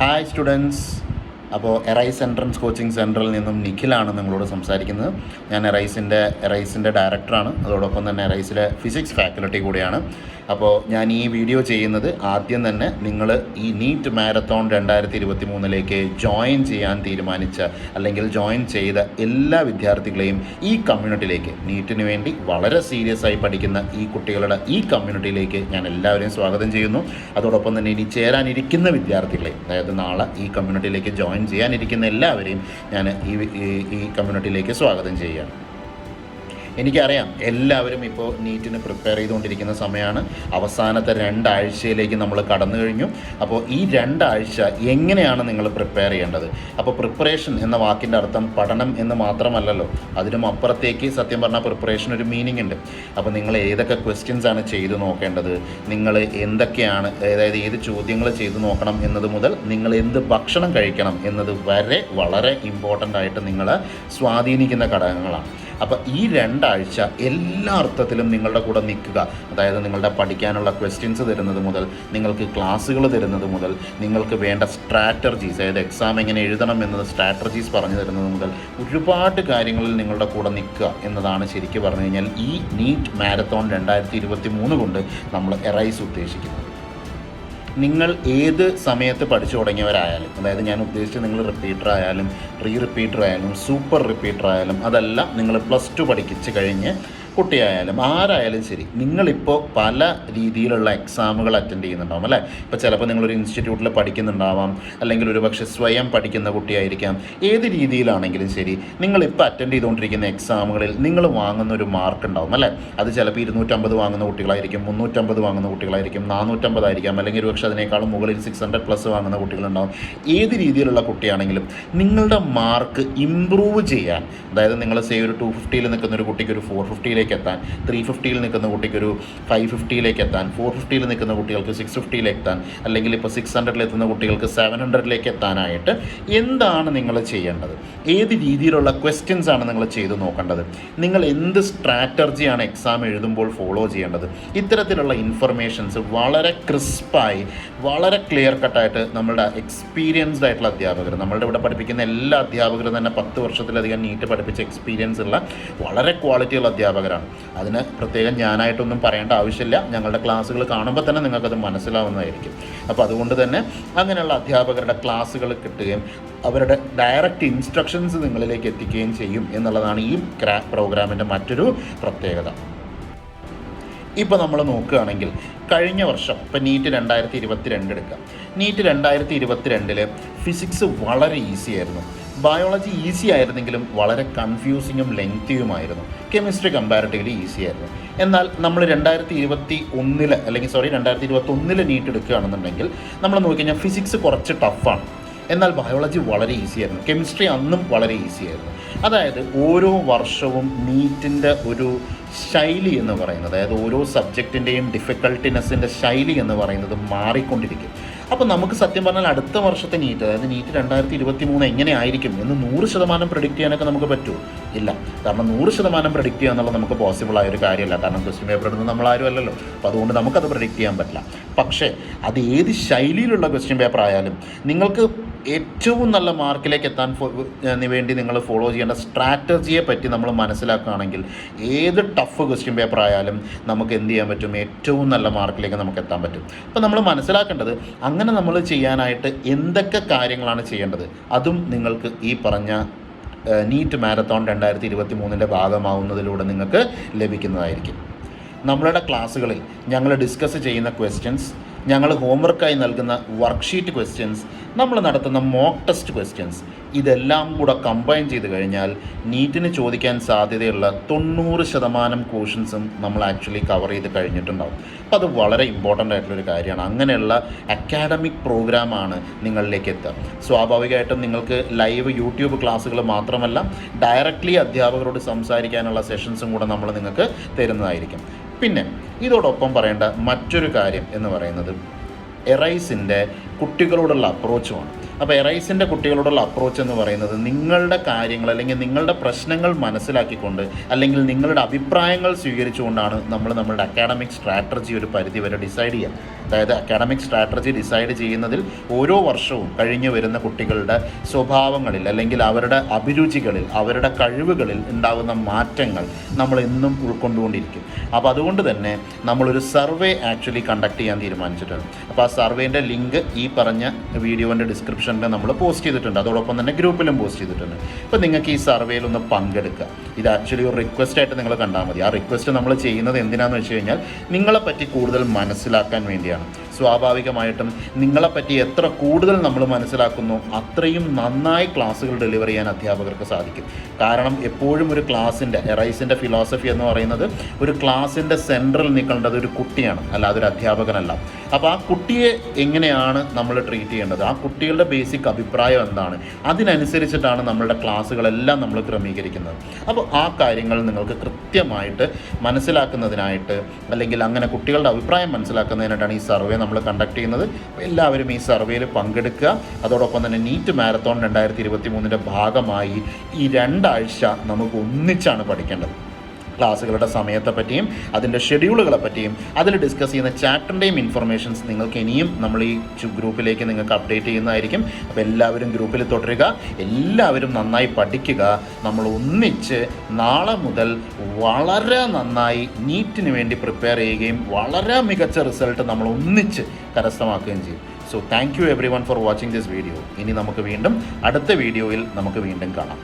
Hi students. അപ്പോൾ arise entrance coaching സെൻറ്ററിൽ നിന്നും നിഖിലാണ് നിങ്ങളോട് സംസാരിക്കുന്നത്. ഞാൻ എറൈസിൻ്റെ ഡയറക്ടറാണ്, അതോടൊപ്പം തന്നെ എറൈസിലെ ഫിസിക്സ് ഫാക്കൽറ്റി കൂടിയാണ്. അപ്പോൾ ഞാൻ ഈ വീഡിയോ ചെയ്യുന്നത് ആദ്യം തന്നെ നിങ്ങൾ ഈ നീറ്റ് മാരത്തോൺ 2023 ജോയിൻ ചെയ്യാൻ തീരുമാനിച്ച അല്ലെങ്കിൽ ജോയിൻ ചെയ്ത എല്ലാ വിദ്യാർത്ഥികളെയും ഈ കമ്മ്യൂണിറ്റിയിലേക്ക്, നീറ്റിന് വേണ്ടി വളരെ സീരിയസ് ആയി പഠിക്കുന്ന ഈ കുട്ടികളുടെ ഈ കമ്മ്യൂണിറ്റിയിലേക്ക് ഞാൻ എല്ലാവരെയും സ്വാഗതം ചെയ്യുന്നു. അതോടൊപ്പം തന്നെ ഇനി ചേരാനിരിക്കുന്ന വിദ്യാർത്ഥികളെ, അതായത് നാളെ ഈ കമ്മ്യൂണിറ്റിയിലേക്ക് ജോയിൻ ചെയ്യാനിരിക്കുന്ന എല്ലാവരെയും ഞാൻ ഈ കമ്മ്യൂണിറ്റിയിലേക്ക് സ്വാഗതം ചെയ്യുകയാണ്. എനിക്കറിയാം എല്ലാവരും ഇപ്പോൾ നീറ്റിന് പ്രിപ്പയർ ചെയ്തുകൊണ്ടിരിക്കുന്ന സമയമാണ്. അവസാനത്തെ 2 ആഴ്ചയിലേക്ക് നമ്മൾ കടന്നു കഴിഞ്ഞു. അപ്പോൾ ഈ 2 ആഴ്ച എങ്ങനെയാണ് നിങ്ങൾ പ്രിപ്പയർ ചെയ്യേണ്ടത്? അപ്പോൾ പ്രിപ്പറേഷൻ എന്ന വാക്കിൻ്റെ അർത്ഥം പഠനം എന്ന് മാത്രമല്ലല്ലോ, അതിനും അപ്പുറത്തേക്ക് സത്യം പറഞ്ഞാൽ പ്രിപ്പറേഷൻ ഒരു മീനിങ് ഉണ്ട്. അപ്പോൾ നിങ്ങൾ ഏതൊക്കെ ക്വസ്റ്റ്യൻസ് ആണ് ചെയ്തു നോക്കേണ്ടത്, നിങ്ങൾ എന്തൊക്കെയാണ്, അതായത് ഏത് ചോദ്യങ്ങൾ ചെയ്തു നോക്കണം എന്നത് മുതൽ നിങ്ങൾ എന്ത് ഭക്ഷണം കഴിക്കണം എന്നത് വരെ വളരെ ഇമ്പോർട്ടൻ്റ് ആയിട്ട് നിങ്ങളെ സ്വാധീനിക്കുന്ന ഘടകങ്ങളാണ്. അപ്പോൾ ഈ 2 ആഴ്ച എല്ലാ അർത്ഥത്തിലും നിങ്ങളുടെ കൂടെ നിൽക്കുക. അതായത് നിങ്ങളുടെ പഠിക്കാനുള്ള ക്വസ്റ്റ്യൻസ് തരുന്നത് മുതൽ, നിങ്ങൾക്ക് ക്ലാസ്സുകൾ തരുന്നത് മുതൽ, നിങ്ങൾക്ക് വേണ്ട സ്ട്രാറ്റജീസ്, അതായത് എക്സാം എങ്ങനെ എഴുതണം എന്നത് സ്ട്രാറ്റജീസ് പറഞ്ഞു തരുന്നത് മുതൽ ഒരുപാട് കാര്യങ്ങളിൽ നിങ്ങളുടെ കൂടെ നിൽക്കുക എന്നതാണ് ശരിക്കും പറഞ്ഞു കഴിഞ്ഞാൽ ഈ നീറ്റ് മാരത്തോൺ 2023 കൊണ്ട് നമ്മൾ എറൈസ് ഉദ്ദേശിക്കുന്നത്. നിങ്ങൾ ഏത് സമയത്ത് പഠിച്ചു തുടങ്ങിയവരായാലും, അതായത് ഞാൻ ഉദ്ദേശിച്ചത് നിങ്ങൾ റിപ്പീറ്റർ ആയാലും റിപ്പീറ്റർ ആയാലും സൂപ്പർ റിപ്പീറ്റർ ആയാലും, അതല്ല നിങ്ങൾ +2 പഠിച്ച് കഴിഞ്ഞ് കുട്ടിയായാലും ആരായാലും ശരി, നിങ്ങളിപ്പോൾ പല രീതിയിലുള്ള എക്സാമുകൾ അറ്റൻഡ് ചെയ്യുന്നുണ്ടാവും അല്ലേ. ഇപ്പോൾ ചിലപ്പോൾ നിങ്ങളൊരു ഇൻസ്റ്റിറ്റ്യൂട്ടിൽ പഠിക്കുന്നുണ്ടാവാം, അല്ലെങ്കിൽ ഒരു പക്ഷേ സ്വയം പഠിക്കുന്ന കുട്ടിയായിരിക്കാം. ഏത് രീതിയിലാണെങ്കിലും ശരി, നിങ്ങളിപ്പോൾ അറ്റൻഡ് ചെയ്തുകൊണ്ടിരിക്കുന്ന എക്സാമുകളിൽ നിങ്ങൾ വാങ്ങുന്ന ഒരു മാർക്ക് ഉണ്ടാവും അല്ലേ. അത് ചിലപ്പോൾ 250 വാങ്ങുന്ന കുട്ടികളായിരിക്കും, 350 വാങ്ങുന്ന കുട്ടികളായിരിക്കും, 450 ആയിരിക്കാം, അല്ലെങ്കിൽ ഒരു പക്ഷേ അതിനേക്കാളും മുകളിൽ 600+ വാങ്ങുന്ന കുട്ടികളുണ്ടാവും. ഏത് രീതിയിലുള്ള കുട്ടിയാണെങ്കിലും നിങ്ങളുടെ മാർക്ക് ഇമ്പ്രൂവ് ചെയ്യാൻ, അതായത് നിങ്ങൾ ഒരു 250 നിൽക്കുന്ന ഒരു കുട്ടിക്ക് ഒരു 450 എത്താൻ, 350 നിൽക്കുന്ന കുട്ടിക്ക് ഒരു 550 എത്താൻ, 450 നിൽക്കുന്ന കുട്ടികൾക്ക് 650 എത്താൻ, അല്ലെങ്കിൽ ഇപ്പോൾ 600 എത്തുന്ന കുട്ടികൾക്ക് 700 എത്താനായിട്ട് എന്താണ് നിങ്ങൾ ചെയ്യേണ്ടത്? ഏത് രീതിയിലുള്ള ക്വസ്റ്റ്യൻസ് ആണ് നിങ്ങൾ ചെയ്ത് നോക്കേണ്ടത്? നിങ്ങൾ എന്ത് സ്ട്രാറ്റജിയാണ് എക്സാം എഴുതുമ്പോൾ ഫോളോ ചെയ്യേണ്ടത്? ഇത്തരത്തിലുള്ള ഇൻഫർമേഷൻസ് വളരെ ക്രിസ്പായി, വളരെ ക്ലിയർ കട്ടായിട്ട് നമ്മളുടെ എക്സ്പീരിയൻസ്ഡ് ആയിട്ടുള്ള അധ്യാപകർ, നമ്മളുടെ ഇവിടെ പഠിപ്പിക്കുന്ന എല്ലാ അധ്യാപകരും തന്നെ 10 വർഷത്തിലധികം നീറ്റ് പഠിപ്പിച്ച എക്സ്പീരിയൻസ് ഉള്ള വളരെ ക്വാളിറ്റിയുള്ള അധ്യാപകരാണ്. അതിന് പ്രത്യേകം ഞാനായിട്ടൊന്നും പറയേണ്ട ആവശ്യമില്ല. ഞങ്ങളുടെ ക്ലാസ്സുകൾ കാണുമ്പോൾ തന്നെ നിങ്ങൾക്കത് മനസ്സിലാവുന്നതായിരിക്കും. അപ്പോൾ അതുകൊണ്ട് തന്നെ അങ്ങനെയുള്ള അധ്യാപകരുടെ ക്ലാസ്സുകൾ കിട്ടുകയും അവരുടെ ഡയറക്റ്റ് ഇൻസ്ട്രക്ഷൻസ് നിങ്ങളിലേക്ക് എത്തിക്കുകയും ചെയ്യും എന്നുള്ളതാണ് ഈ പ്രോഗ്രാമിൻ്റെ മറ്റൊരു പ്രത്യേകത. ഇപ്പോൾ നമ്മൾ നോക്കുകയാണെങ്കിൽ കഴിഞ്ഞ വർഷം ഇപ്പോൾ നീറ്റ് 2022 എടുക്കാം. നീറ്റ് 2022 ഫിസിക്സ് വളരെ ഈസി ആയിരുന്നു. ബയോളജി ഈസി ആയിരുന്നെങ്കിലും വളരെ കൺഫ്യൂസിങ്ങും ലെങ്തിയുമായിരുന്നു. കെമിസ്ട്രി കമ്പാരിറ്റീവ്ലി ഈസി ആയിരുന്നു. എന്നാൽ നമ്മൾ 2021 നീറ്റ് എടുക്കുകയാണെന്നുണ്ടെങ്കിൽ നമ്മൾ നോക്കിക്കഴിഞ്ഞാൽ ഫിസിക്സ് കുറച്ച് ടഫാണ്, എന്നാൽ ബയോളജി വളരെ ഈസി ആയിരുന്നു. കെമിസ്ട്രി അന്നും വളരെ ഈസി ആയിരുന്നു. അതായത് ഓരോ വർഷവും നീറ്റിൻ്റെ ഒരു ശൈലി എന്ന് പറയുന്നത്, അതായത് ഓരോ സബ്ജക്റ്റിൻ്റെയും ഡിഫിക്കൽട്ടിനെസ്സിൻ്റെ ശൈലി എന്ന് പറയുന്നത് മാറിക്കൊണ്ടിരിക്കും. അപ്പോൾ നമുക്ക് സത്യം പറഞ്ഞാൽ അടുത്ത വർഷത്തെ നീറ്റ്, അതായത് നീറ്റ് 2023 എങ്ങനെ ആയിരിക്കും എന്ന് 100% പ്രെഡിക്റ്റ് ചെയ്യാനൊക്കെ നമുക്ക് പറ്റുമോ? ഇല്ല. കാരണം 100% പ്രെഡിക്റ്റ് ചെയ്യുക എന്നുള്ളത് നമുക്ക് പോസിബിൾ ആയൊരു കാര്യമല്ല. കാരണം ക്വസ്റ്റ്യൻ പേപ്പർ ഇടുന്നത് നമ്മളാരും അല്ലല്ലോ. അപ്പോൾ അതുകൊണ്ട് നമുക്കത് പ്രെഡിക്റ്റ് ചെയ്യാൻ പറ്റില്ല. പക്ഷേ അത് ഏത് ശൈലിയിലുള്ള ക്വസ്റ്റ്യൻ പേപ്പർ ആയാലും നിങ്ങൾക്ക് ഏറ്റവും നല്ല മാർക്കിലേക്ക് എത്താൻ വേണ്ടി നിങ്ങൾ ഫോളോ ചെയ്യേണ്ട സ്ട്രാറ്റജിയെ പറ്റി നമ്മൾ മനസ്സിലാക്കുകയാണെങ്കിൽ ഏത് ടഫ് ക്വസ്റ്റ്യൻ പേപ്പർ ആയാലും നമുക്ക് എന്ത് ചെയ്യാൻ പറ്റും? ഏറ്റവും നല്ല മാർക്കിലേക്ക് നമുക്ക് എത്താൻ പറ്റും. അപ്പോൾ നമ്മൾ മനസ്സിലാക്കേണ്ടത്, അങ്ങനെ നമ്മൾ ചെയ്യാനായിട്ട് എന്തൊക്കെ കാര്യങ്ങളാണ് ചെയ്യേണ്ടത്, അതും നിങ്ങൾക്ക് ഈ പറഞ്ഞ നീറ്റ് മാരത്തോൺ 2023 ഭാഗമാവുന്നതിലൂടെ നിങ്ങൾക്ക് ലഭിക്കുന്നതായിരിക്കും. നമ്മളുടെ ക്ലാസ്സുകളിൽ ഞങ്ങൾ ഡിസ്കസ് ചെയ്യുന്ന ക്വസ്റ്റ്യൻസ്, ഞങ്ങൾ ഹോംവർക്കായി നൽകുന്ന വർക്ക്ഷീറ്റ് ക്വസ്റ്റ്യൻസ്, നമ്മൾ നടത്തുന്ന മോക്ക് ടെസ്റ്റ് ക്വസ്റ്റ്യൻസ്, ഇതെല്ലാം കൂടെ കമ്പൈൻ ചെയ്ത് കഴിഞ്ഞാൽ നീറ്റിന് ചോദിക്കാൻ സാധ്യതയുള്ള 90% ക്വസ്റ്റ്യൻസും നമ്മൾ ആക്ച്വലി കവർ ചെയ്ത് കഴിഞ്ഞിട്ടുണ്ടാവും. അപ്പോൾ അത് വളരെ ഇമ്പോർട്ടൻ്റ് ആയിട്ടുള്ളൊരു കാര്യമാണ്. അങ്ങനെയുള്ള അക്കാഡമിക് പ്രോഗ്രാമാണ് നിങ്ങളിലേക്ക് എത്തുക. സ്വാഭാവികമായിട്ടും നിങ്ങൾക്ക് ലൈവ് യൂട്യൂബ് ക്ലാസ്സുകൾ മാത്രമല്ല, ഡയറക്റ്റ്ലി അധ്യാപകരോട് സംസാരിക്കാനുള്ള സെഷൻസും കൂടെ നമ്മൾ നിങ്ങൾക്ക് തരുന്നതായിരിക്കും. പിന്നെ ഇതോടൊപ്പം പറയേണ്ട മറ്റൊരു കാര്യം എന്ന് പറയുന്നത്, എറൈസിൻ്റെ കുട്ടികളോടുള്ള അപ്രോച്ചുമാണ്. അപ്പോൾ എറൈസിൻ്റെ കുട്ടികളോടുള്ള അപ്രോച്ച് എന്ന് പറയുന്നത് നിങ്ങളുടെ കാര്യങ്ങൾ അല്ലെങ്കിൽ നിങ്ങളുടെ പ്രശ്നങ്ങൾ മനസ്സിലാക്കിക്കൊണ്ട് അല്ലെങ്കിൽ നിങ്ങളുടെ അഭിപ്രായങ്ങൾ സ്വീകരിച്ചുകൊണ്ടാണ് നമ്മളുടെ അക്കാഡമിക് സ്ട്രാറ്റജി ഒരു പരിധിവരെ ഡിസൈഡ് ചെയ്യുക. അതായത് അക്കാഡമിക് സ്ട്രാറ്റജി ഡിസൈഡ് ചെയ്യുന്നതിൽ ഓരോ വർഷവും കഴിഞ്ഞു വരുന്ന കുട്ടികളുടെ സ്വഭാവങ്ങളിൽ അല്ലെങ്കിൽ അവരുടെ അഭിരുചികളിൽ അവരുടെ കഴിവുകളിൽ ഉണ്ടാകുന്ന മാറ്റങ്ങൾ നമ്മൾ എന്നും ഉൾക്കൊണ്ടുകൊണ്ടിരിക്കും. അപ്പോൾ അതുകൊണ്ട് തന്നെ നമ്മളൊരു സർവേ ആക്ച്വലി കണ്ടക്ട് ചെയ്യാൻ തീരുമാനിച്ചിട്ടുണ്ട്. അപ്പോൾ ആ സർവേൻ്റെ ലിങ്ക് ഈ പറഞ്ഞ വീഡിയോൻ്റെ ഡിസ്ക്രിപ്ഷനിൽ നമ്മൾ പോസ്റ്റ് ചെയ്തിട്ടുണ്ട്. അതോടൊപ്പം തന്നെ ഗ്രൂപ്പിലും പോസ്റ്റ് ചെയ്തിട്ടുണ്ട്. അപ്പോൾ നിങ്ങൾക്ക് ഈ സർവേയിൽ ഒന്ന് പങ്കെടുക്കുക. ഇത് ആക്ച്വലി ഒരു റിക്വസ്റ്റ് ആയിട്ട് നിങ്ങൾ കണ്ടാൽ മതി. ആ റിക്വസ്റ്റ് നമ്മൾ ചെയ്യുന്നത് എന്തിനാണെന്ന് വെച്ച് കഴിഞ്ഞാൽ നിങ്ങളെപ്പറ്റി കൂടുതൽ മനസ്സിലാക്കാൻ വേണ്ടിയാണ്. സ്വാഭാവികമായിട്ടും നിങ്ങളെപ്പറ്റി എത്ര കൂടുതൽ നമ്മൾ മനസ്സിലാക്കുന്നു അത്രയും നന്നായി ക്ലാസ്സുകൾ ഡെലിവർ ചെയ്യാൻ അധ്യാപകർക്ക് സാധിക്കും. കാരണം എപ്പോഴും ഒരു ക്ലാസ്സിൻ്റെ എറൈസിൻ്റെ ഫിലോസഫി എന്ന് പറയുന്നത് ഒരു ക്ലാസ്സിൻ്റെ സെൻട്രൽ നിൽക്കേണ്ടത് ഒരു കുട്ടിയാണ്, അല്ലാതെ ഒരു അധ്യാപകനല്ല. അപ്പോൾ ആ കുട്ടിയെ എങ്ങനെയാണ് നമ്മൾ ട്രീറ്റ് ചെയ്യേണ്ടത്, ആ കുട്ടികളുടെ ബേസിക് അഭിപ്രായം എന്താണ്, അതിനനുസരിച്ചിട്ടാണ് നമ്മളുടെ ക്ലാസ്സുകളെല്ലാം നമ്മൾ ക്രമീകരിക്കുന്നത്. അപ്പോൾ ആ കാര്യങ്ങൾ നിങ്ങൾക്ക് കൃത്യമായിട്ട് മനസ്സിലാക്കുന്നതിനായിട്ട് അല്ലെങ്കിൽ അങ്ങനെ കുട്ടികളുടെ അഭിപ്രായം മനസ്സിലാക്കുന്നതിനായിട്ടാണ് ഈ സർവേ നമ്മൾ കണ്ടക്ട് ചെയ്യുന്നത്. എല്ലാവരും ഈ സർവേയിൽ പങ്കെടുക്കുക. അതോടൊപ്പം തന്നെ നീറ്റ് മാരത്തോൺ 2023 ഭാഗമായി ഈ 2 ആഴ്ച നമുക്ക് ഒന്നിച്ചാണ് പഠിക്കേണ്ടത്. ക്ലാസ്സുകളുടെ സമയത്തെ പറ്റിയും അതിൻ്റെ ഷെഡ്യൂളുകളെ പറ്റിയും അതിൽ ഡിസ്കസ് ചെയ്യുന്ന ചാപ്റ്ററിൻ്റെയും ഇൻഫർമേഷൻസ് നിങ്ങൾക്ക് ഇനിയും നമ്മൾ ഈ ഗ്രൂപ്പിലേക്ക് നിങ്ങൾക്ക് അപ്ഡേറ്റ് ചെയ്യുന്നതായിരിക്കും. അപ്പോൾ എല്ലാവരും ഗ്രൂപ്പിൽ തുടരുക, എല്ലാവരും നന്നായി പഠിക്കുക. നമ്മൾ ഒന്നിച്ച് നാളെ മുതൽ വളരെ നന്നായി നീറ്റിന് വേണ്ടി പ്രിപ്പയർ ചെയ്യുകയും വളരെ മികച്ച റിസൾട്ട് നമ്മൾ ഒന്നിച്ച് കരസ്ഥമാക്കുകയും ചെയ്യും. So thank you every one for watching this video. ഇനി നമുക്ക് വീണ്ടും അടുത്ത വീഡിയോയിൽ നമുക്ക് വീണ്ടും കാണാം.